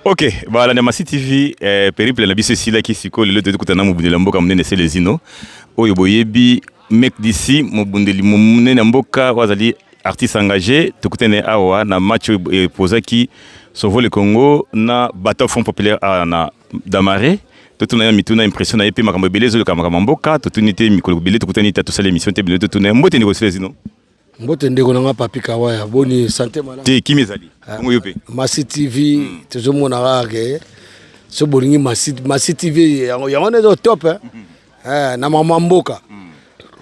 Ok, voilà, Massi TV, périple na biso sila ki siko le de kutana mobundela mboka munene c'est les ino. Oyo boyebi mec d'ici mobundeli munene mboka wazali artiste engagé, tukutene awa na match pozaki Sauver le Congo na Bateau Front Populaire na Damaré. Totuna mituna impression na epe makambo belezo le kamaka mboka, totunité mikolo bele tukutani ta tosala émission te bele totuna mbote ni les ino. Mbote ndeko nanga Papi Kawaya boni santé malade te kimezali ngo yope Massi TV tozomona rage so bolingi Massi TV yango ne top na mama mboka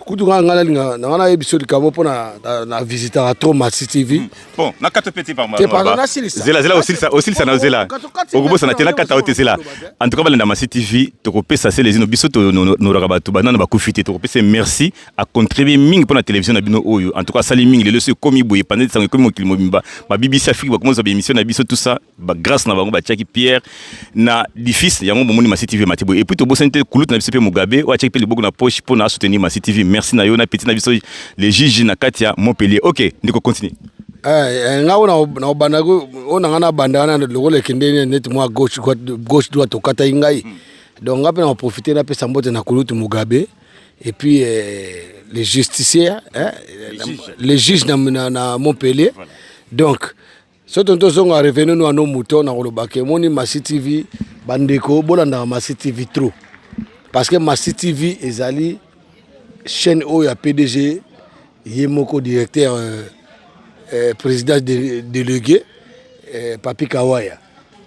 kutu ngala na wana episode kamo pona na visiteur trop Massi TV bon na 4 petits par mois te pardon na silisa zela aussi ça na zela okobosa na tela kata ote zela en tout cas balenda Massi TV tokopesa c'est les ino biso to no rabatu banana bakufite tokopesa merci à contribuer ming pour la télévision na bino oyo en tout cas sali ming le se komi boye pandé sango komi mokilimo bimba ba BBC Afrique ba commence ba émission na biso tout ça ba grâce na bango ba Tchaki Pierre na difficile yango bomoni Massi TV matibo et puis to bosante kulut na biso pe Mugabe wa Tchaki pe liboko na poche pour na soutenir Massi TV merci na yo na petit na biso les juges na Katia Montpellier. OK ndiko continue ngawo na bandago ona ngana bandana na lokole kendene net moi gauche droite okata ingai donc ngape na profiter na pesa mbote na kulutu Mugabe et puis les justiciers les juges na Montpellier voilà. Donc so tonto zonga revenu no ano muto na kolobake moni Massi TV bandeko bolanda Massi TV trop parce que Massi TV ezali chaîne oyo ya PDG yemoko directeur président délégué Papi Kawaya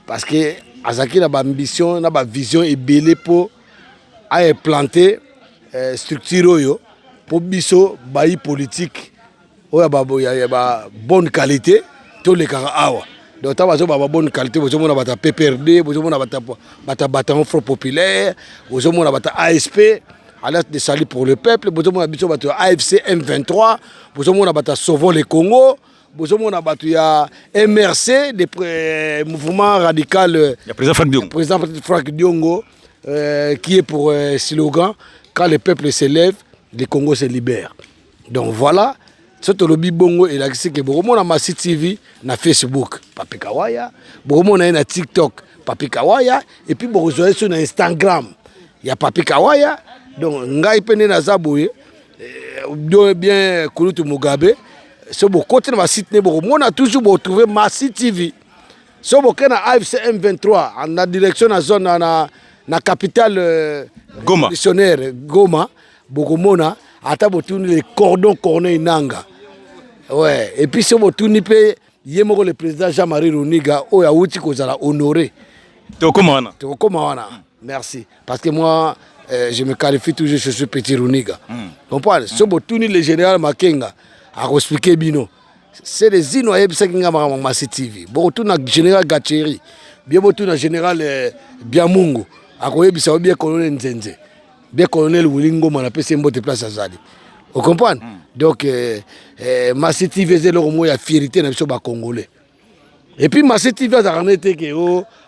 parce que azaki na ba ambition na ba vision ebele pour a implanter structure oyo pour biso bayi politique oyo ba bonne qualité to le kara awa donc ta bazo ba bonne qualité bozo mona bata PPRD bozo mona bata Bataillon Front Populaire bozo mona bata ASP alerte de salut pour le peuple bozo mona biso bata AFC M23 bozo mona bata Sauvons le Congo bozo mona bata ya MRC des mouvements radical président Franck Diongo qui est pour slogan quand le peuple s'élève le Congo se libère. Donc voilà soto lobi bongo et la que bomo na Massi TV na Facebook Papi Kawaya bomo na TikTok Papi Kawaya et puis bomo sur Instagram il y a Papi Kawaya donc ngai pene na zaboye bien kulutu Mugabe so bo côté na site ne bomo na toujours bo trouver Massi TV so bo kana AFC M23 en la direction na zone na capitale Goma missionnaire Goma bokomona ata botuni les cordons corneille nanga. Ouais, et puis si vous tournez le président Jean-Marie Runiga, oh ya outi kozala honoré. Comment merci. Parce que moi, je me qualifie toujours, je suis petit Runiga. Comprenez? Si vous tournez le général Makenga, à expliquer bino, c'est les inoyés qui sont Massi TV. Bon, tourne le général Gatcheri, bien tourne le général Biamungu, à expliquer bien colonel Nzenze, bien colonel Wilingo, on appelle c'est mbote place à Zali. Vous comprenez? Donc, Massi TV faisait leur mot à fierté dans les Congolais. Et puis, Massi TV a été que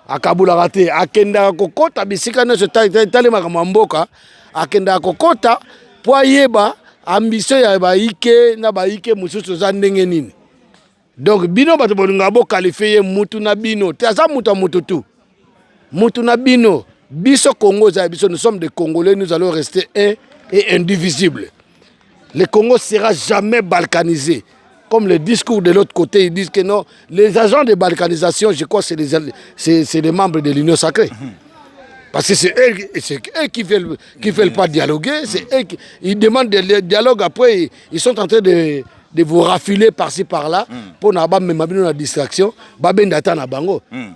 à Kaboul a raté, à Kenda Kokota, Bissika, ne se taille Makamamboka, à Kenda Kokota, pour Yeba, ambition ya Ike, na Ike, Moussou Zandengenin. Donc, Bino Batobongabo qualifié Moutuna Bino, Taza Moutamoutoutou. Moutuna Bino, Biso Congo, nous sommes des Congolais, nous allons rester un et indivisibles. Le Congo sera jamais balkanisé. Comme le discours de l'autre côté, ils disent que non, les agents de balkanisation, je crois que c'est les membres de l'Union sacrée. Parce que c'est eux qui veulent pas dialoguer, c'est eux qui ils demandent le dialogue, après ils sont en train de vous raffiler par-ci par-là, pour n'avoir même la distraction,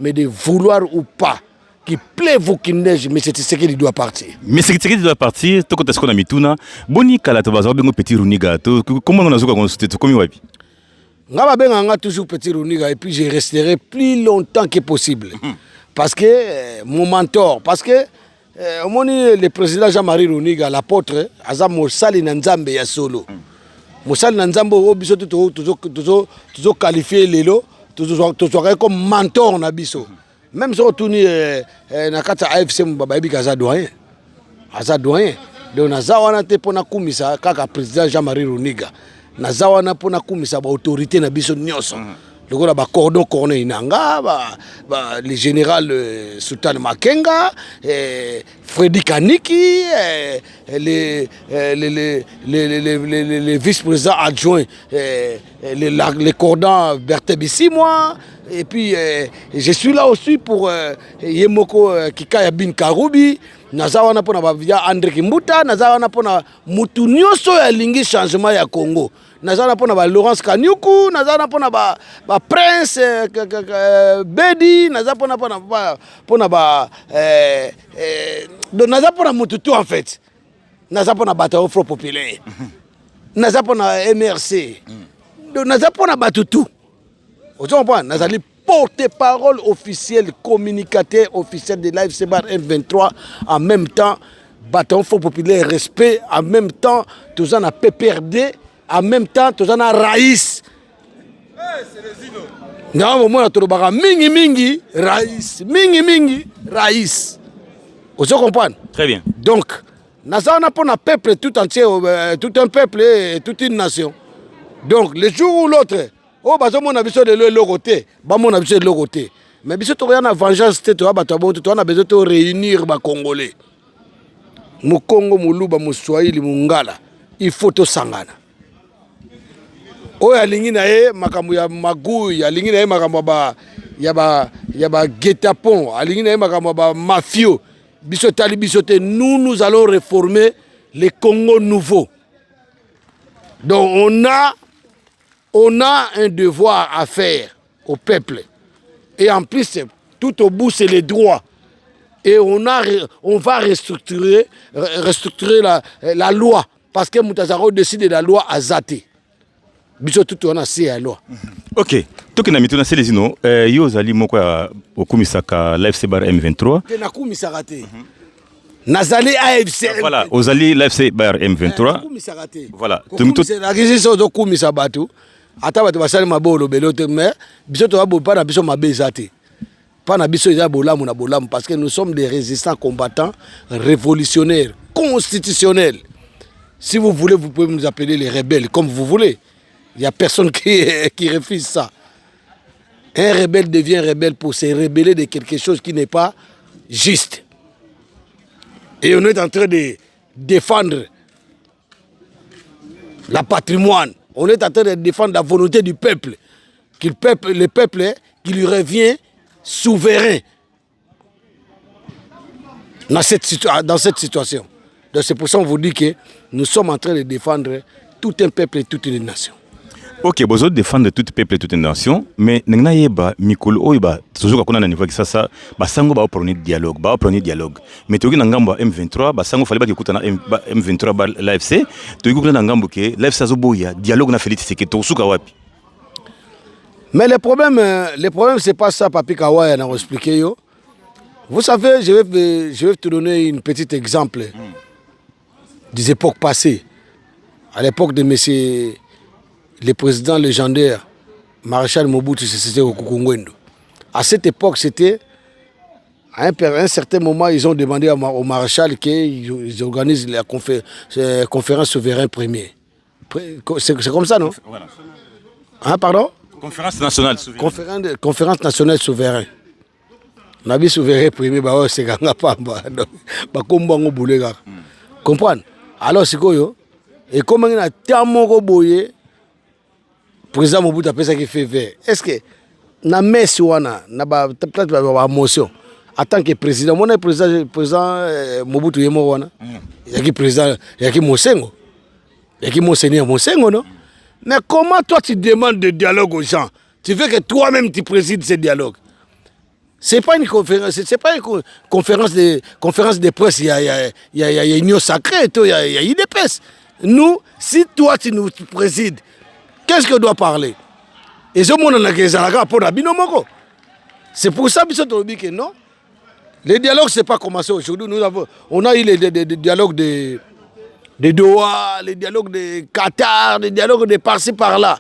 mais de vouloir ou pas. Qui plaît vous qui neige, mais c'est ce qu'il doit partir. Mais c'est ce qu'il doit partir. Tout ce qu'on a mis tout là. Boni kala to bazo bengo petit Runiga. Comment on a zoka consulter to komi wapi? Ngaba benga toujours petit Runiga et puis je resterai plus longtemps que possible. Parce que mon mentor, parce que le président Jean-Marie Runiga, l'apôtre, azam Mosali Nzambe ya solo. Mosali Nzambe obiso toujours qualifié lelo, toujours comme mentor na biso. Même si on tourne na kata AFC Mbababi kaza doyen. Aza doyen. Donc na zawana te pona kumisa kaka président Jean-Marie Runiga. Na zawana pona kumisa ba autorité na biso nyoso. le cordon corné Inanga, le général Sultan Makenga, Freddy Kaniki, les vice-présidents adjoints, les cordons Berthe Bissimwa. Et puis, je suis là aussi pour Yemoko Kikaya Bin Karoubi. Nazawana pona via André Kimbuta, nazawana pona mutu nyonso ya lingi changement ya Congo. Nazawana pona ba Laurence Kanyuku, nazawana pona ba Prince Bedi, nazawana pona ba donc nazawana pona mutu tout en fait. Nazawana pona bataillon Front Populaire. Nazawana pona MRC. Donc nazawana pona batu tout. Vous comprenez? Nazali porte-parole officiel, communicateur officiel de l'AFC Bar M23, en même temps, bâton Front Populaire, respect, en même temps, tous en a PPRD, en même temps, tous en a Raïs. Non, moi, je mingi mingi, Raïs. Mingi mingi, Raïs. Vous comprenez? Très bien. Donc, nous avons un peuple tout entier, tout un peuple et toute une nation. Donc, le jour où l'autre, oh, bah, on a besoin de l'autre côté. Bah, on a besoin de l'autre côté. Mais si tu as une vengeance, tu as besoin de réunir les Congolais. Mu Congo, mu Luba, mu Swahili, mu Ngala. Il faut tout sangana. Oh, ya lingi na ye makambo ya magui, ya lingi na ye makambo ba ya ba guet-apens, ya lingi na ye makambo ba mafio. Bisotali bisote, nous allons réformer les Congo nouveaux. Donc on a un devoir à faire au peuple. Et en plus, tout au bout, c'est les droits. Et on va restructurer la loi. Parce que Moutazaro décide de la loi à Zate. Biso tout on a c'est la loi. Ok. Tout que namituna selezino yo zali moko ya okumisaka l'AFC Bar M23. Que nakumisaka te. Nazali AFC. Voilà, ozali l'AFC Bar M23. Voilà. Kumisa batu. Ata bato basali mabolo belote mais biso to ba pa na biso mabezate. Pas na biso ya bolamu na bolamu parce que nous sommes des résistants combattants révolutionnaires, constitutionnels. Si vous voulez, vous pouvez nous appeler les rebelles comme vous voulez. Il n'y a personne qui refuse ça. Un rebelle devient rebelle pour se rebeller de quelque chose qui n'est pas juste. Et on est en train de défendre la patrimoine. On est en train de défendre la volonté du peuple. Le peuple qui lui revient souverain dans cette situation. Donc c'est pour ça qu'on vous dit que nous sommes en train de défendre tout un peuple et toute une nation. Ok, vous défendre tout peuple et toute une nation, mais nengna yeba mikolo oiba toujours qu'on a niveau que ça basango ba prôner dialogue. Mais toki na ngambo M23 basango fallait ba kikuta na M23 ba l'AFC, toki kuna na ngambo ke l'AFC azoboya dialogue na Félix Tshisekedi tosuka wapi. Mais le problème c'est pas ça papi Kawaya n'a expliqué yo. Vous savez, je vais te donner un petit exemple des époques passées. À l'époque de monsieur le président légendaire, Maréchal Mobutu Sese Seko Ngwendo. À cette époque, c'était, à un certain moment, ils ont demandé au maréchal qu'ils organisent la conférence souveraine premier. C'est comme ça, non? Voilà. Hein, pardon? Conférence nationale souveraine. Conférence nationale souveraine. Nabi souverain premier, c'est Ganga Pamba. Bakombango Boulega. Comprendre? Alors, c'est quoi, yo? Et comment il y a tellement boyé, le président Mobutu a fait fait vert. Est-ce que na messe wana na peut-être ba motion en tant que président, mon président Mobutu yemo wana. Il y a qui président, il y a qui Mosengo. Il y a qui Monseigneur Mosengo, non? Mais comment toi tu demandes de dialogue aux gens? Tu veux que toi-même tu présides ce dialogue. C'est pas une conférence, c'est pas une conférence de presse, il y a union sacrée, il y a UDPS. Nous, si toi tu nous présides, qu'est-ce qu'on doit parler? Et ce monde c'est pour ça que non. Les dialogues, c'est pas commencé aujourd'hui. On a eu les dialogues de Doha, les dialogues de Qatar, les dialogues de par-ci par-là.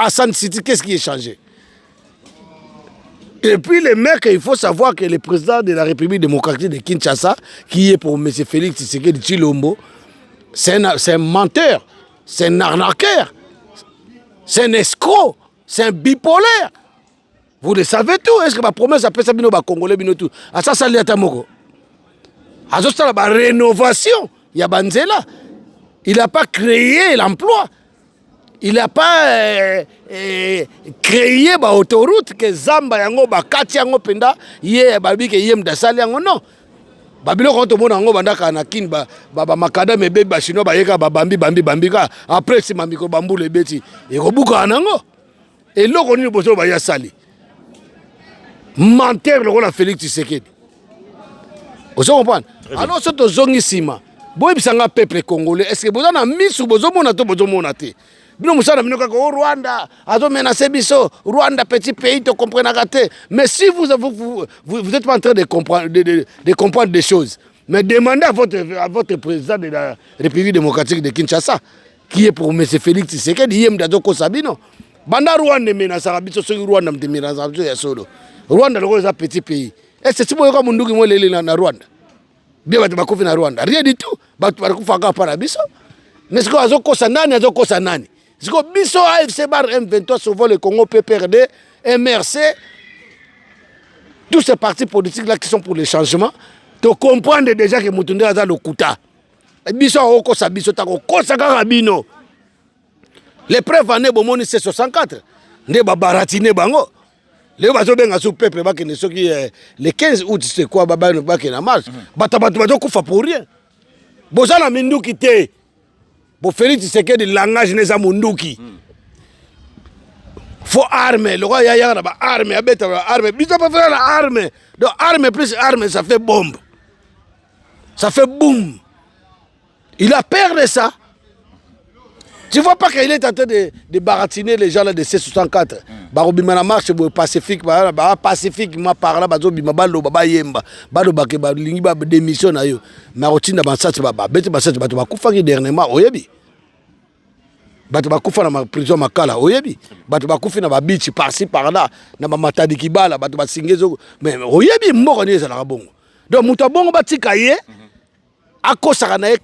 Hassan City, qu'est-ce qui est changé? Et puis les mecs, il faut savoir que le président de la République démocratique de Kinshasa, qui est pour M. Félix Tshisekedi Tshilombo, c'est un menteur, c'est un arnaqueur, c'est un escroc, C'est un bipolaire. Vous le savez tout. Est-ce que ma promesse après ça, bino ba Congolais, bino tout. À ça, ça l'y a tamoko. À ça, la rénovation. Il y a Banzela. Il n'a pas créé l'emploi. Il n'a pas créé l'autoroute que Zamba yango bakati yango penda yé babi ke yem dasali yango non. Babilo quand on yango banda kana kin ba makada mebe ba chinois ba yeka ba bambi ka après si mamiko bambu le beti e kobuka nango. Et là on ni bozo ba ya sali. Menteur le rôle Félix Tshisekedi. Vous comprenez? Alors ce to zongi sima. Boy bisanga peuple congolais est-ce que bozo na misu bozo mona to bozo mona te. Bino musana bino kako Rwanda azo menacer biso Rwanda petit pays te comprendre raté. Mais si vous êtes pas en train de comprendre de comprendre des choses, mais demandez à votre président de la République démocratique de Kinshasa qui est pour M. Félix Tshisekedi yem dazoko sabino. Banda Rwanda menacer biso so Rwanda menacer biso ya solo. Rwanda le un petit pays. Est-ce que tu peux munduki mo lele na Rwanda? Bien batu bakufi na Rwanda. Rien du tout. Batu bakufa ka para biso. Mais ce que azokosa nani? Ce que biso AFC bar M23 souvent le Congo PPRD, MRC, tous ces partis politiques là qui sont pour le changement, tu comprends déjà que Moutoundé a le kuta. Biso akosa biso ta kosa kaka bino. Les preuves en est bomoni c'est 64. Nde babaratine bango. Les bazo benga sous peuple ba kene soki le 15 août c'est quoi baba ba kena marche. Bata bazo kufa pour rien. Bozana minduki te. Bo Félix Tshisekedi langage neza munduki. Faut armer, le roi yaya na ba armer, abeta ba armer. Biso pas faire la arme. Donc arme plus arme ça fait bombe. Ça fait boum. Il a peur de ça. Tu vois pas qu'il est en train de baratiner les gens là de C64. Barobima na marche pacifique, pacifiquement par là, bazo bima balo baba yemba. Balo bake ba lingi ba démission na yo. Mais rotina ba sati baba, bete ba sati ba to ba kufa ki dernièrement oyebi. Ba to ba kufa na prison makala oyebi. Ba to ba kufa na ba beach par-ci par-là, na ba matadi kibala, ba to ba singezo. Mais oyebi mboko ni ezala bongo. Donc muta bongo ba tika ye. À cause de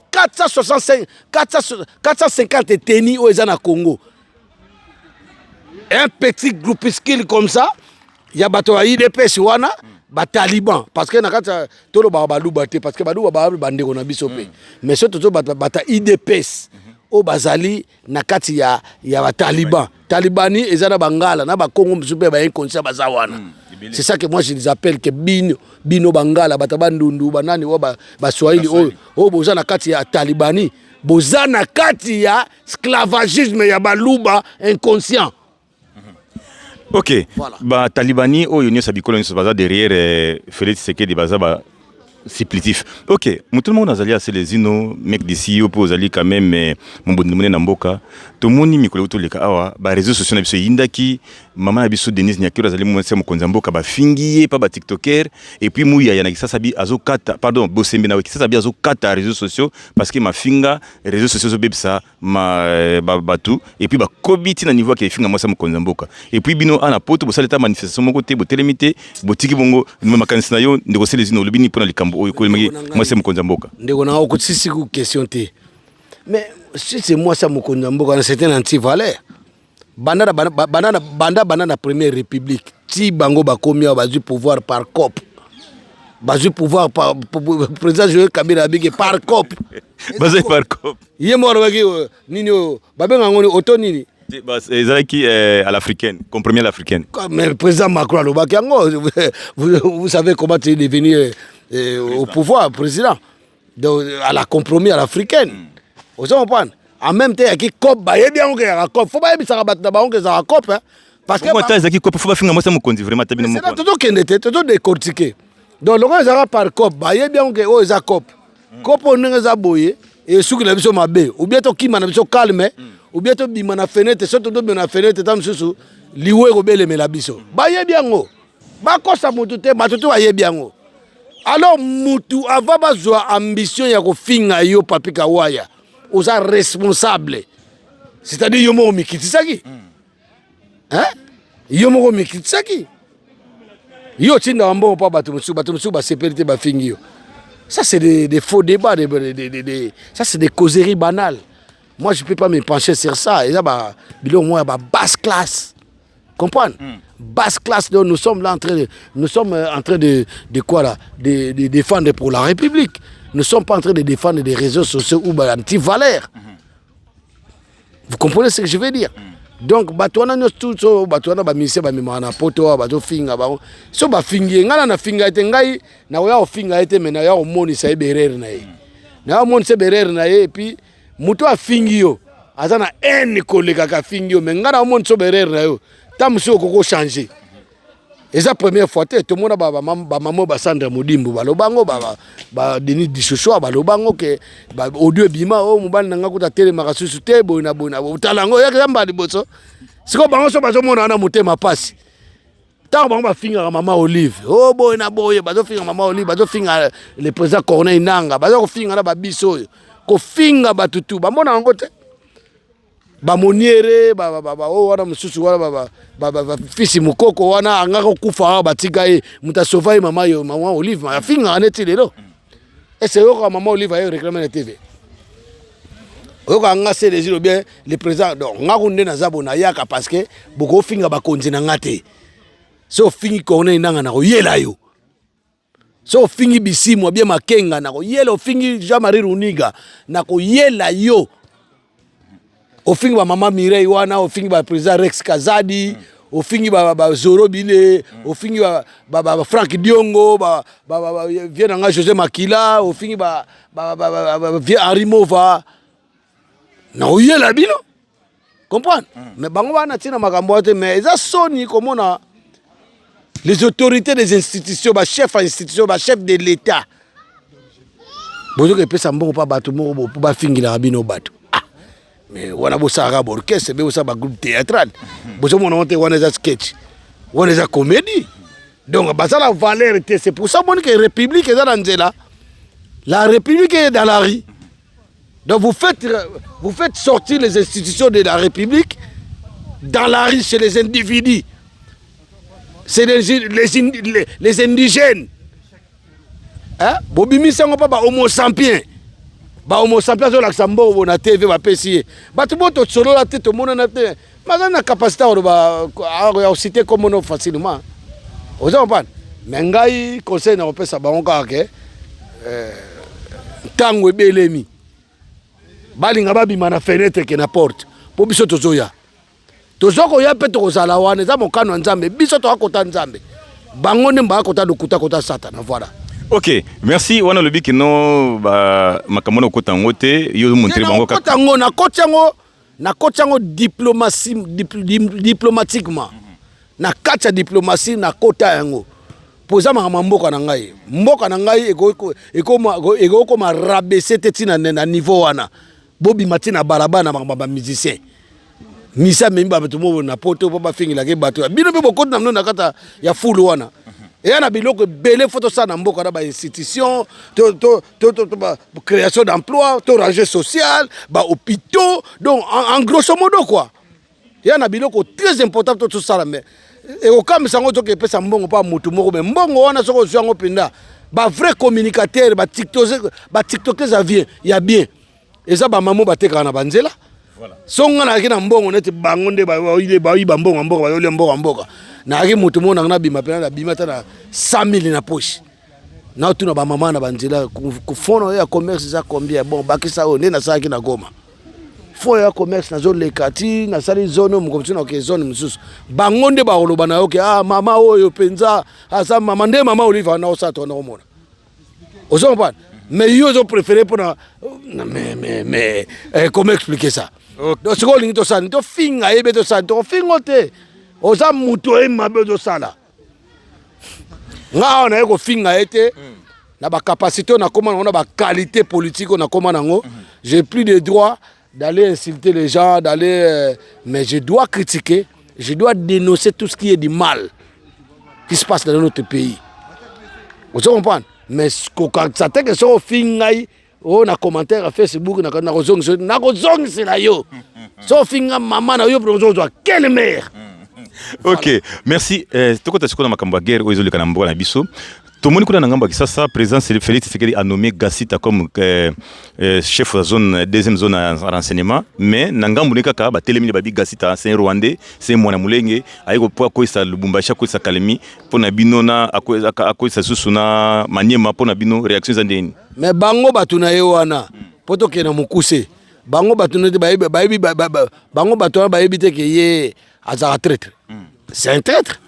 450 tennis au Congo. Un petit groupuscule comme ça, il y a des IDPS, des talibans. Parce que tout le monde parce que mais surtout des IDPS. Au Bazali, il y a des talibans. Talibani, ils ont des Bangala, na Congo, inconscient bazawana. C'est ça que moi je les appelle que Bino Bangala, Batabandundu, Banani, Baswahili, Bozana Kati ya Talibani, Bozana Kati ya esclavagisme ya Baluba inconscient. Ok, voilà. Talibani, Union Sabikolo, derrière Félix Tshisekedi, Bazaba. Supplétif. Ok, tout le monde a allé les ino, mec d'ici, pour aller quand même, mon bon nom Namboka. Tout le monde n'y mikolo tout les cas, réseaux sociaux n'abissent Indaki, maman abissou Denise Nyakiro, allez moi c'est mon konzamboka, fingier, pas TikToker, et puis mouya yana qui ça sabi azo kata, pardon, bossembe na qui ça sabi azo kata réseaux sociaux, parce que ma finga réseaux sociaux zo bebsa ma batu, et puis ba kobiti na niveau qui finga moi c'est mon konzamboka. Et puis bino ana poto bo saleta manifestation mon côté, bo telemité, bo tiki bongo, nous makanisi na yo, négocier les ino lobini pour na likambo. Moi c'est Mokonzamboka. Ndeko aussi si question te. Mais si c'est moi ça Mokonzamboka, c'est un anti-valeur. Banda la première république. Si bango bakomia bazu pouvoir par cop. Bazu pouvoir par président Joël Kabila bige par cop. Bazu par cop. Yemo waki nino babenga ngoni auto nini. Qui à l'africaine, compromis à l'africaine. Mais le président Macron vous savez comment il est devenu au pouvoir, président. Donc, à la compromis à l'africaine. Vous comprenez? En même temps, il y a qui cop, il y a bien un cop. Il faut pas que ça va cop. Parce que. Il faut pas finir moi ça me conduit vraiment. C'est tout décortiqué. Donc, le gars par cop, il y a bien un cop. Cop, on est un boye. Et ceux qui l'ont vu mabe. Ou bien qui m'a vu calme. Ou bien tu bima na fenêtre, surtout tu bima na fenêtre, tam susu. Liwe robele me la biso. Ba ye bien ngo. Ba kosa mutu te, matutu wa ye bien ngo. Alors mutu avant bazwa ambition ya ko finga yo papika waya. Oza responsable. C'est-à-dire yo mo mikitisaki. Hein? Yo mo mikitisaki. Yo tinda wambo pa batu musu ba sécurité ba fingi yo. Ça, c'est des faux débats, ça, c'est des causeries banales. Moi, je ne peux pas me pencher sur ça. Et là, bah, bilan, moi, bah, basse classe. Vous savez comment tu es devenu président? C'est Comprendre? Basse classe, donc nous sommes là en train de quoi là? De défendre pour la République. Nous ne sommes pas en train de défendre des réseaux sociaux ou anti-valeurs. Vous comprenez ce que je veux dire? Donc, batouana nous tous, batouana ba ministère ba mimana poto bato finga ba so ba fingi ngana na finga ete ngai na oya finga ete mena ya omoni sa eberer na ye. Na omoni se berer na ye et puis muto a fingi yo azana en koleka ka fingi yo mais ngana omoni so berer na yo tam so koko changer. Et ça première fois tout le monde ba maman ba Sandra Modimbo ba lobango ba Denis Dishoshwa ba lobango ke ba audio bima o mobali nanga kuta tele makasusu te bona utalango ya kamba liboso siko bango so bazo mona na motema pasi ta bango ba finga mama Olive oh bona boye bazo finga mama Olive bazo finga le président Corneille Nanga bazo finga na ba biso ko finga batutu ba mona ngo te ba moniere o wana mususu wana ba fisi mukoko wana angako kufa batika e muta sauver mama Olive ma finga aneti lelo et c'est yo mama Olive ayo réclamer na TV oyo anga c'est les îles bien le président donc ngako nde na zabo na yaka parce que boko finga ba konzi na ngate so fingi kone nanga na ko yela yo so fingi bisimu bien makenga na ko yela fingi Jean-Marie Runiga na ko yela yo ofingi ba mama Mireille wana ofingi ba président Rex Kazadi ofingi ba Zoro Bile ofingi ba Frank Diongo ba Vienanga José Makila ofingi ba Henri Mova na oyela bino comprendre mais bango wana tina makambo te mais eza soni komona les autorités des institutions ba chef institution ba chef de l'état bozo ke pesa mbongo pa bato moko ba fingila bino bato. Mais on a besoin d'un orchestre, on a besoin d'un groupe théâtral, on a besoin d'un sketch, on a besoin d'une comédie. Donc, la valeur, c'est pour ça que la République est dans la la République est dans la rue. Donc, vous faites sortir les institutions de la République dans la rue chez les individus. C'est les indigènes. Hein? Bobimi, c'est pas homo sapiens. Ba homo sapiens zo laksambo na TV ba pesi batu boto tsolo la tete mona na te mazana capacité o ba ya citer comme non facilement ozo pan mengai conseil na opesa ba onka ke tango ebelemi balinga babima na fenêtre ke na porte po biso tozoya tozoko ya pe tokozala wana za mokano nzambe biso to akota nzambe bango ne mba akota dokuta kota satana voilà. Ok, merci. Wana lobi ki no ba makamono kota ngote yo montrer bango ka kota ngo na kota diplomatiquement na kacha diplomatie na kota yango poza mboka na ngai eko koma rabaisser tetina na niveau wana bobi matina barabana ba musicien misa memba bato mo na poto pa ba fingila ke bato bino be bokoti na na kata ya fulu wana. Et on a biloko belé photo ça dans beaucoup de institutions, création d'emplois, rangée sociale, hôpitaux, donc en grosso modo quoi. Et on a biloko très important tout ça mais et au cas où ça ngoto ke pesa mbongo pa mutu moko mais mbongo wana soko zwango penda ba vrai communicateur ba tiktokers avien ya bien et ça ba maman ba teka na banzela voilà songa na kina mbongo neti bango nde ba iba mbongo ba yole mbongo na aki mutu mona na bima pena na bima tana 100,000 na poche na tuna ba mama na banzela ku fono ya commerce za combien bon bakisa o nde na saki na Goma fono ya commerce na zone lekati na sali zone mu komtuna ke zone mususu bango nde ba oloba na yoke mama oyo penza asa mama nde mama Olive na osato na omona ozo pas mais yo zo préféré pour mais comment expliquer ça donc ce qu'on to ça to finga ebe to ça to fingote oza muto e mabe do sala nga ona eko finga ete na ba capacité na comment on a ba qualité politique on a comment nango j'ai plus de droit d'aller insulter les gens d'aller mais je dois critiquer je dois dénoncer tout ce qui est du mal qui se passe dans notre pays vous comprenez mais quand ça te que so finga on a commentaire à Facebook na kozong c'est là yo so finga maman na yo prozo quelle mère. Ok, merci. Toko tasiko na makambo guerre o ezoleka na mboka na biso. Tout le monde connaît Nangamba Kisasa, président Félix Tshisekedi a nommé Gassita comme chef de zone, deuxième zone à renseignement. Mais Nangamba Nekaka, Télémini Babi Gassita, c'est un Rwandais, c'est un Mwanamulenge, Aïko Poakoisa Lubumbashi, Akoisa Kalemi, Ponabinona, Akoisa Susuna, Maniema, Ponabino, réaction Zandéni. Mais Bango Batuna Ewana, Poto Kena Mukuse, Bango Batuna Bango Batuna Baïbite qui est à traître. C'est un traître.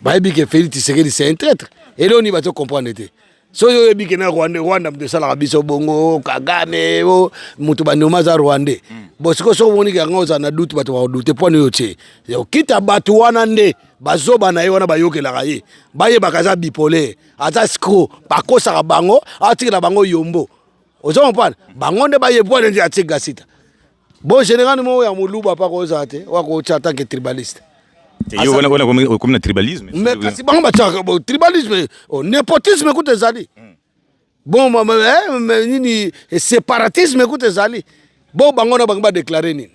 Baïbi que Félix Tshisekedi, c'est un traître. Et là, on y va te comprendre. So yo yebi kena Rwanda de sala biso bongo Kagame o mutu banoma za Rwanda. Bo siko so woni ka ngoza na dutu bato ba dute pone yo che. Yo kita batu wana nde bazoba na ye wana bayokela ka ye. Baye bakaza bipolaire. Ata siko bakosa ka bango atikela bango yombo. Ozo mpana bango nde baye po nde atika Gassita. Bon général mo ya muluba pa ko za te wa ko cha tant que tribaliste. Yo wana comme le tribalisme. Mais kasi bango ba tribalisme, népotisme écoute zali. Bon mais nini séparatisme écoute zali. Bon bango na bango ba déclarer nini.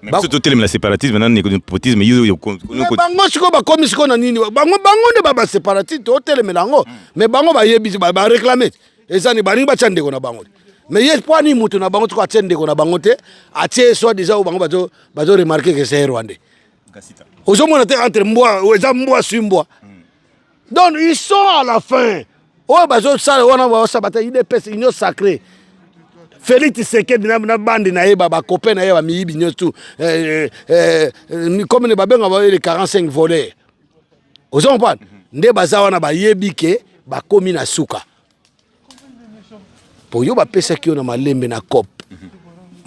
Mais surtout tellement le séparatisme maintenant népotisme yo bango siko ba komi siko na nini bango ne ba séparatiste o tele melango mais bango ba yebi ba réclamer ezani ba ringa chande ko na bango. Mais yes po ni mutu na bango to ka chande ko na bango te atie soit déjà bango bazo remarquer que c'est Rwandais. Aux hommes entre moi, aux hommes sur donc ils sont à la fin. Oh, bazo ça, on a ça bataille des pèses, union sacrée. Félix Tshisekedi na bande na yeba ba copain na yeba mi binyo tout. Comme ne ba benga ba les 45 volets. Aux hommes pas. Nde baza wana ba yebi ke ba komi na suka. Po yo ba pesa ki na malembe na cop.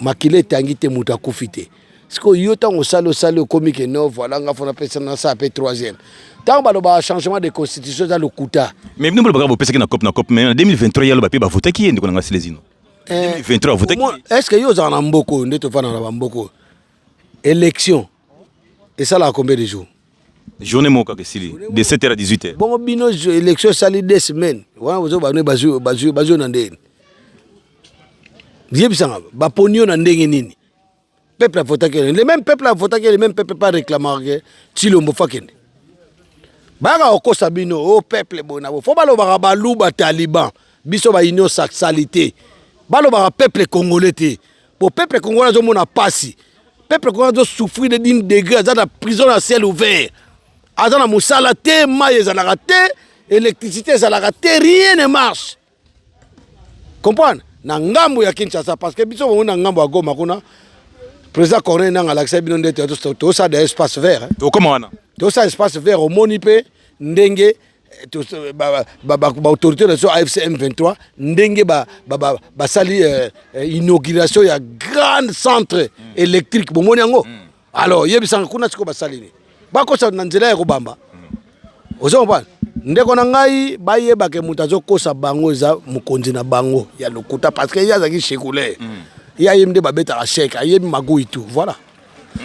Makile tangite muta kufite. Parce que yo tango salo comique non voilà nga fona pesa na ça après troisième. Tant ba changement de constitution dans le Kouta. Mais nous ba pesa na cop mais en 2023 ya lo ba pe ba voter qui ndiko nga silezino. 2023 voter qui. Est-ce que yo za na mboko ndeto fana na mboko. Élection. Et ça là combien de jours? Journée moka que sili de 7h à 18h. Bon bino élection sali 2 semaines. Wana bozo ba ne bazu na ndenge. Yebisanga ba ponyo na ndenge nini? Peuple a voté le même peuple a voté le même peuple pas réclamer Tshilombo fakende baga okosa bino o peuple bona faut baloba baluba taliban biso ba union sexualité baloba peuple congolais te pour peuple congolais zo mona pasi peuple congolais zo souffrir de 10 degrés dans la prison à ciel ouvert azana musala te maye za la te électricité za la te rien ne marche comprendre na ngambo ya Kinshasa parce que biso mona ngambo ya Goma kuna président Corneille n'a l'accès bien de tout ça des espaces verts. Comment on a? Tout ça espace vert au Monipe, Ndenge, autorité de AFC M23, Ndenge sali inauguration ya grand centre électrique pour Moniango. Alors yebisan kuna siko basali ni. Bako sa nanzela ya kobamba. Ozo mpa ndeko na ngai bayeba ke mutazo kosa bango za mukonzi na bango ya lokuta parce que ya zaki shekule. Il y a des babeta à chèque, il y a des magouilles tout, voilà.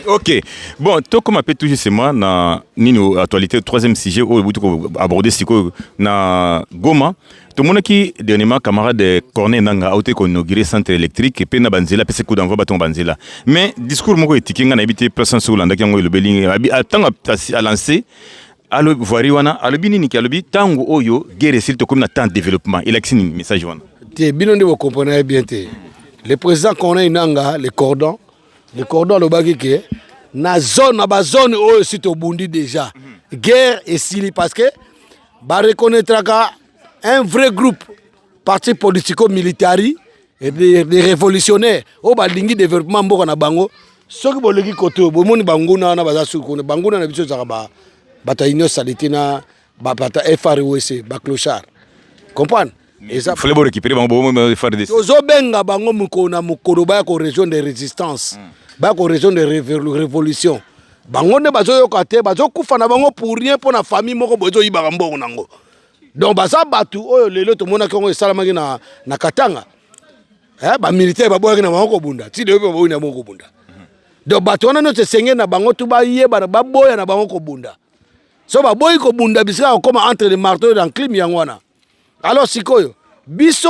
Ok, bon, toi comme appelle tout justement na nino actualité troisième sujet au bout de aborder siko na Goma, tout le monde qui dernièrement camarade de Corneille Nanga a été inauguré centre électrique et puis na banzela pese coup d'envoi baton banzela. Mais discours moko etikinga na habité pression sur l'anda qui a le beling attend à lancer. Alo voiri wana alobi nini ki alobi tango oyo guerre s'il te comme na temps de développement il a xini message wana. Te bino vous comprenez bien te. Le président Corneille Nanga, le cordon le bagike, na zone où c'est au Bundi déjà. Guerre et Sili parce que ba reconnaître un vrai groupe parti politico-militaire et des révolutionnaires au balingi développement mboka na bango soki boleki koto bomoni banguna na bazasu ko banguna na biso zaka ba bataillon salitina ba bata FROC ba clochard. Comprendre? Il faut récupérer bango faire des ozobenga bango mukona mukoro ba ko région de résistance ba ko région de révolution bango ne bazoyoka te bazokufa na bango pour rien pour na famille moko bozo yibaka mbongo nango donc baza batu oyo lelo to mona kongo esalamaki na Katanga ba militaire ba boyaki na bango bunda ti de ba boyi na bango bunda donc batu wana no te senge na bango tu ba yeba ba boya na bango ko bunda so ba boyi ko bunda bisika comme entre les marteaux dans clim yangwana. Alors sikoyo biso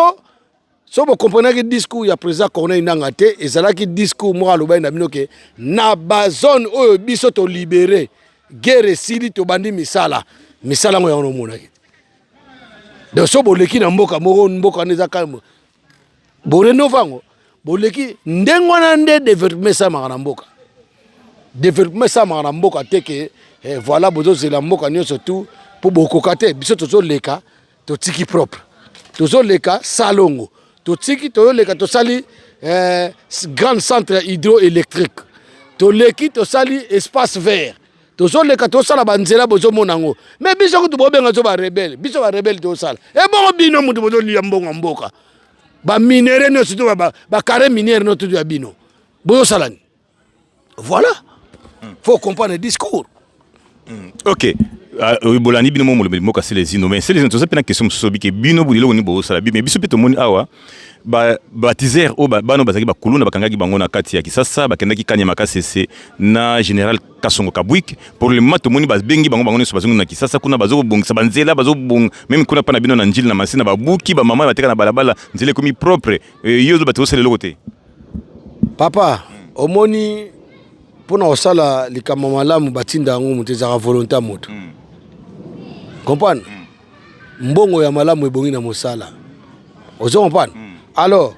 so vous comprenez que discours ya président Corneille Nanga te et ça qui discours moi loba na bino ke na ba zone biso to libérer guerre sili to bandi misala ngo ya no mona donc so boleki na mboka moko mboka neza calme borenovango boleki ndenge wana nde développement esalamaka na mboka développement esalamaka na mboka te ke voilà bozozela mboka nyonso tout mpo bokoka te biso tozoleka totiki propre tozoleka salongo totiki tozoleka tosali grand centre hydroélectrique toleki tosali espace vert tozoleka tosala banzela bozomona yango mais biso kutu bobenga zo barebele biso barebele tosala ebongo bino mutu bozolia mbongo mboka baminere nyonso to bakare miniere no tutu ya bino bozosalani voilà faut comprendre le discours. Ok. Bolani bino mo le moka c'est les zino mais c'est les intéressants pena question sobi ke bino bulilo ni bo sala mais biso peto moni awa ba baptiser o bano bazaki bakuluna bakangaki bango na kati ya kisasa bakendaki kanya makasese na général Kasongo Kabwik pour le mato moni babengi bango bango so bazongo na kisasa kuna bazo bongisa banzela bazo bong même kuna pana bino na njili na masina babuki ba mama bateka na balabala nzele komi propre yo zo bato sele lokote papa omoni pona osala likama malamu batinda yango mutezaka volonté moto comprendre mbongo ya malamu ebongi na mosala ozo comprendre alors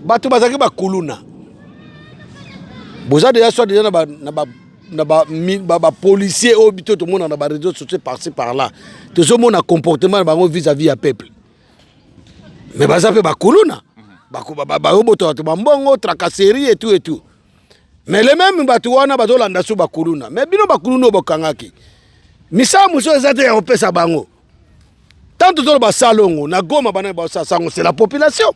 bato bazaki bakuluna boza déjà soit déjà na ba policier au bito to mona na ba réseaux sociaux par-ci par-là tozo mona comportement bango vis-à-vis ya peuple mais baza pe bakuluna ba oboto to mbongo tracasserie et tout mais les mêmes bato wana bazolanda so bakuluna mais bino bakuluna bokangaki misa muso ezate ya opesa bango tant to ba salongo na Goma bana ba sango c'est la population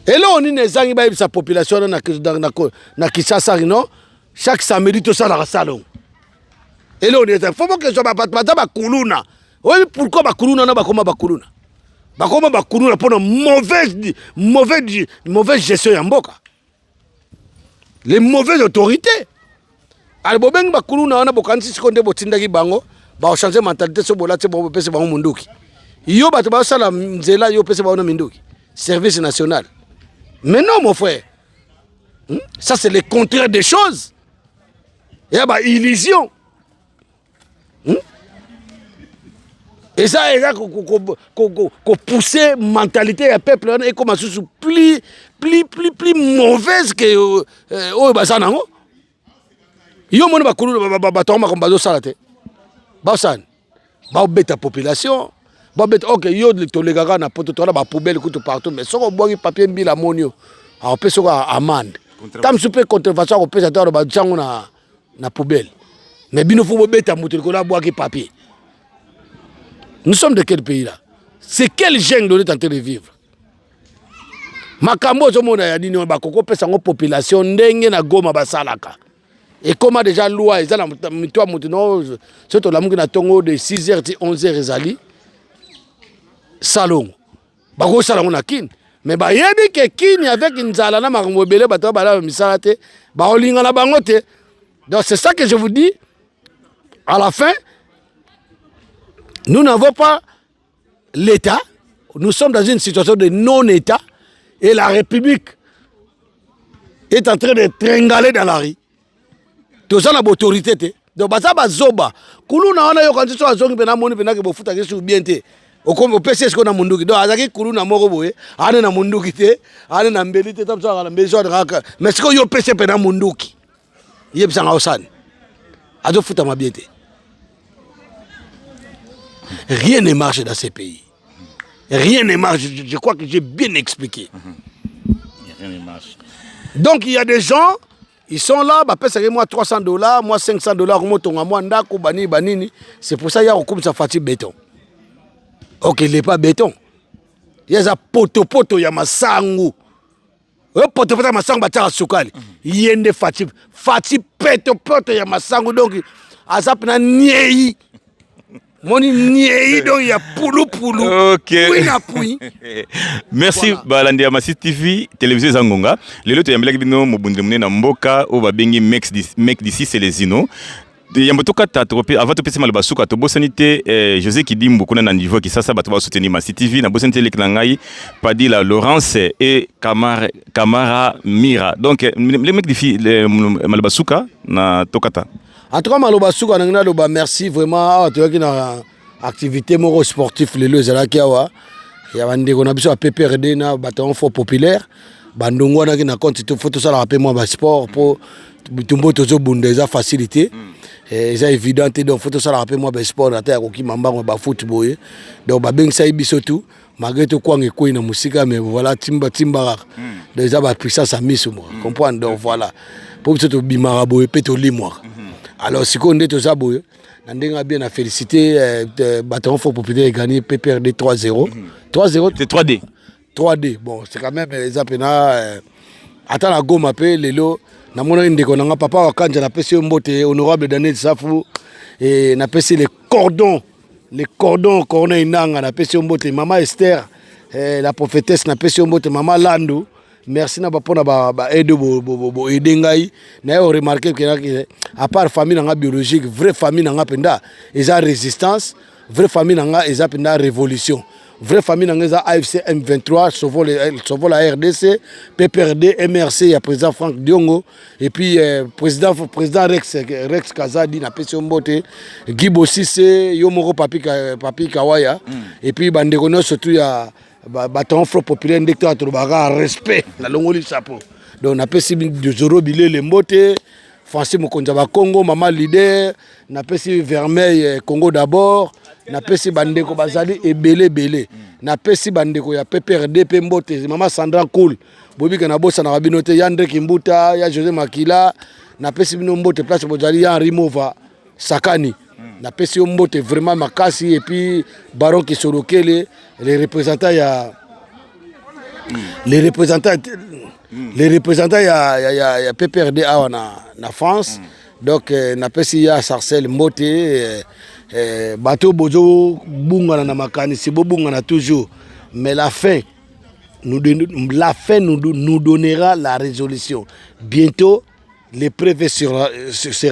et là on est zangi ba sa population na Kinshasa non chaque samedi to sala salongo et là on est faut que so ba kuluna oui pourquoi bakuluna na bakoma bakuluna pour une mauvaise gestion ya mboka les mauvaises autorités. Alors bobeng bakuluna wana bokanisi sikonde botindaki bango ba changer mentalité so bolate bo pese bango munduki yo bato ba sala nzela yo pese bango munduki service national mais non mon frère ça c'est le contraire des choses il y a ba illusion et ça est là qu'on pousser mentalité ya peuple et comme sous plus mauvaise que oh basana ngo yo moni bakulu batoma comme bazo sala te basan ba beta population ba beta OK yo to legaka na poto to na ba poubelle tout partout mais soko boki papier mbila monio a peso ka amende tam super contrefaçon ko pesa to ba tsango na poubelle mais bino fo beta mutu ko la boki papier. Nous sommes de quel pays là? C'est quel gène on est en train de vivre? Makambo zomona ya dini bakoko pesa ngo population ndenge na Goma basalaka. Et comment déjà loi ezala mitwa mutino surtout la mungi na tongo de 6h à 11h ezali salon. Bako salon na kin. Mais ba yebi ke kin avec nzala na makambo belé bato bala misala te ba olinga na bango te. Donc c'est ça que je vous dis à la fin. Nous n'avons pas l'État, nous sommes dans une situation de non-État et la République est en train de tringaler dans la rue. Tout ça, l'autorité. Donc, ça va zoba. Kuluna, on a eu quand tu as zongi, ben amoni, ben ake bofuta ke sur bien te. Au PC, ce qu'on a munduki. Donc, azaki kuluna moroboye, ane na munduki te, ane na mbeli te, tam ça la maison de raka. Mais ce qu'on yo PC ben amunduki. Yeb sanga osan. Azo futa ma bien te. Rien ne marche dans ces pays. Rien ne marche. Je crois que j'ai bien expliqué. Rien ne marche. Donc il y a des gens, ils sont là, bah, moi $300, moi $500, moi ndako, banini. C'est pour ça qu'il y a comme ça fatigue béton. Ok, il n'est pas béton. Il y a ça poto, il y a ma sangu. Poto, ma sangu, batara sukali. Il y a des fatigue. Fatigue, poto, il y a ma sangu. Donc, à ça, il y a niei. Moni niei donc il y a poulou. OK. Merci voilà. Balandi ya Massi TV télévision Zangonga. Lelo to yambela bino mobundre munene na mboka o babengi mec d'ici c'est les Zino. Yambotoka tatropé avant de passer mal basuka to bosanité José Kidimbu kuna na niveau qui ça bato ba soutenir Massi TV na bosanité lek nangai Padi la Laurence et Camara Mira. Donc les mecs d'ici malbasuka na tokata. En tout cas, Maloba Souka, merci vraiment. Tu vois qu'il y a activité moko sportif lelo ezalaki awa ya bandeko na biso ya PPRD na bataillon fort populaire bandongo wana ki na compte to faut tosala pe moi ba sport pour tumbo tozobunda eza facilité eza évident donc faut tosala pe moi ba sport ata ya koki mambango ba football donc ba bengisa biso tout malgré tout quoi ngekoi na musika mais voilà timba déjà ba puissance à miso moi comprendre donc voilà pour biso to bimara boye pe to limwa alors siko nde to zaboye na ndenga bien na féliciter bataillon fort populaire gagné PPRD 3-0 3-0 c'est 3D 3D bon c'est quand même les apena attends la goma pe lelo na mona ndeko na papa wa kanja na pesi mbote honorable Daniel Safu et na pesi les cordons corona inanga na pesi mbote maman Esther la prophétesse na pesi mbote maman Lando merci na bapona ba aide bo edengai na yo remarquer que à part famille nga biologique vraie famille nga penda eza résistance vraie famille nga eza penda révolution vraie famille nga AFC M23 sauvons la RDC PPRD MRC il y a président Franck Diongo et puis président Rex Kazadi na pesi mbote Guy Bossissé yo moko papi Kawaya et puis bandeko no surtout ya bataillon fort populaire ndekto atobaka respect na longoli chapeau donc na pesi de Zoro Bilele mbote Francis Mokonza ba Congo maman leader na pesi Vermeil Congo d'abord na pesi bandeko bazali ebele na pesi bandeko ya PPRD pe mbote maman Sandra Cool bobika na bossa na babinote Yandre Kimbuta ya José Makila na pesi bino mbote place bozali ya Rimova Sakani na pesi mbote vraiment makasi et puis Baron Kisorokele les représentants ya PPRD awa na France donc na pesi ya Sarcel mbote bateau bozo bungana na makani si bo bungana toujours mais la fin nous donnera la résolution bientôt les preuves sur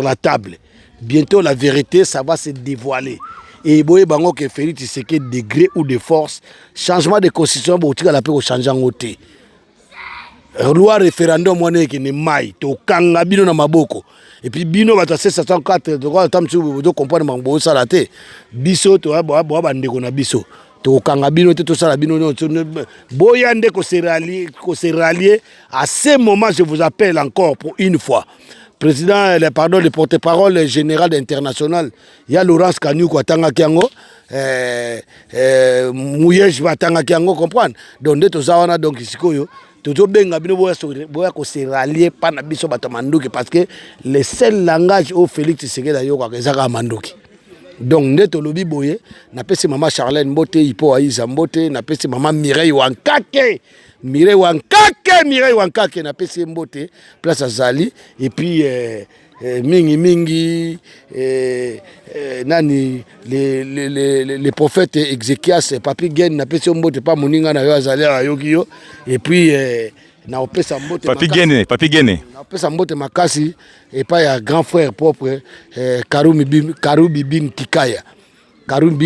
la table bientôt la vérité ça va se dévoiler et boye bango que Félix Tshisekedi degré ou de force changement de constitution pour tika la pe ko changer ngote loi référendum wana ki ne mai to kanga bino na maboko et puis bino ba 704 droit tamsu do comprendre mambo sala te biso to ba bandeko na biso to kanga bino te to sala bino boya nde ko se rallier à ce moment je vous appelle encore pour une fois président le porte-parole général international il y a Laurence Kanyuku ko tanga kiango Mouyej va tanga kiango comprendre donc nde to zawana donc sikoyo to benga bino boya ko se rallier pa na biso bato manduki parce que le seul langage au Félix Tshisekedi yo ka ezaka manduki donc nde to lobi boye na pesi mama Charlène Mbote ipo aiza Mbote na pesi mama Mireille Wankake na pesi Mbote place azali et puis mingi nani les prophètes Ézéchias papi gen na pesi Mbote pa moninga na yo azali ayoki yo et puis na opesa Mbote papi gene na opesa Mbote makasi et pas ya grand frère propre Karubi bin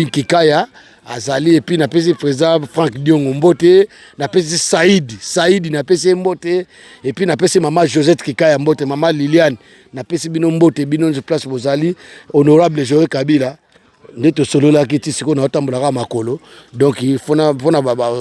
Kikaya azali et puis na pesi président Franck Diongo Mbote na pesi Saïd na pesi Mbote et puis na pesi maman Josette Kikaya Mbote maman Liliane na pesi bino Mbote bino place bozali honorable Joël Kabila ndeto solo la kiti siko na otambola makolo donc il faut na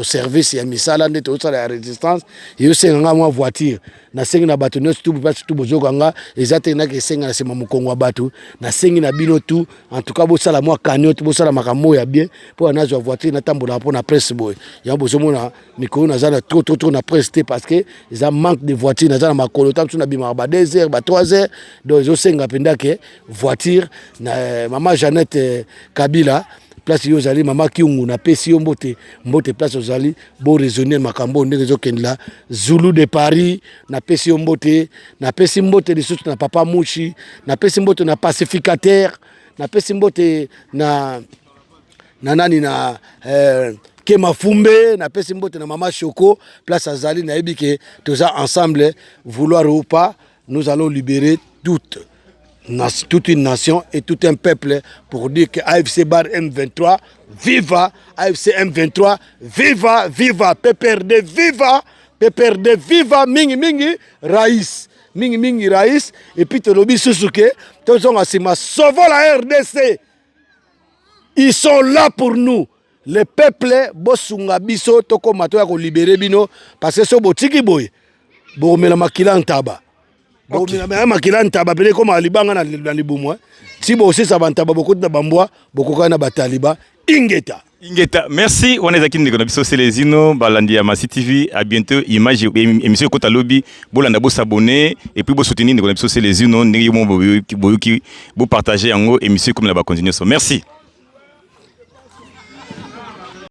service ya misala ndeto sala ya résistance yo senga mwa voiture na sengi na bato no tout pas tout bozokanga ezate na ke senga na sema mukongo batu na sengi na bino tout en tout cas bo sala mwa cagnotte bo sala makamo ya bien pour na voiture na tambola pour na presse boy ya bozomona mikolo na zala trop na presse parce que ça manque de voiture na zala makolo tam na bima ba 2 heures ba 3 heures donc yo senga penda ke voiture na maman Jeannette Kabila place yo zali mama Kiungu na pesi yo Mbote place yo zali bo raisonner makambo ndenge zo kendla Zulu de Paris na pesi yo Mbote na pesi Mbote lisusu na papa Mushi na pesi Mbote na pacificateur na pesi Mbote na nani na Kema Fumbe na pesi Mbote na mama Choko place azali na ebike toza ensemble vouloir ou pas nous allons libérer toute une nation et tout un peuple pour dire que AFC Bar M23 viva, AFC M23 viva, PPRD viva, mingi Raïs et puis te lobi Susuke sauvons la RDC Ils sont là pour nous. Le peuple, bosunga biso toko mato ya ko libérer bino parce que so botiki boy. Bo mela makila ntaba. Bo mela makila ntaba pele comme alibanga na libumu. Si bo aussi sabantaba beaucoup de bambwa, beaucoup kana bataliba ingeta. Ingeta, merci. On est akini ndeko biso Selezino balandi ya Massi TV. À bientôt. Image émission Kota Lobby. Bolanda bo s'abonner et puis bo soutenir ndeko biso Selezino ndenge mo bo partager yango émission comme la ba continuer. Merci.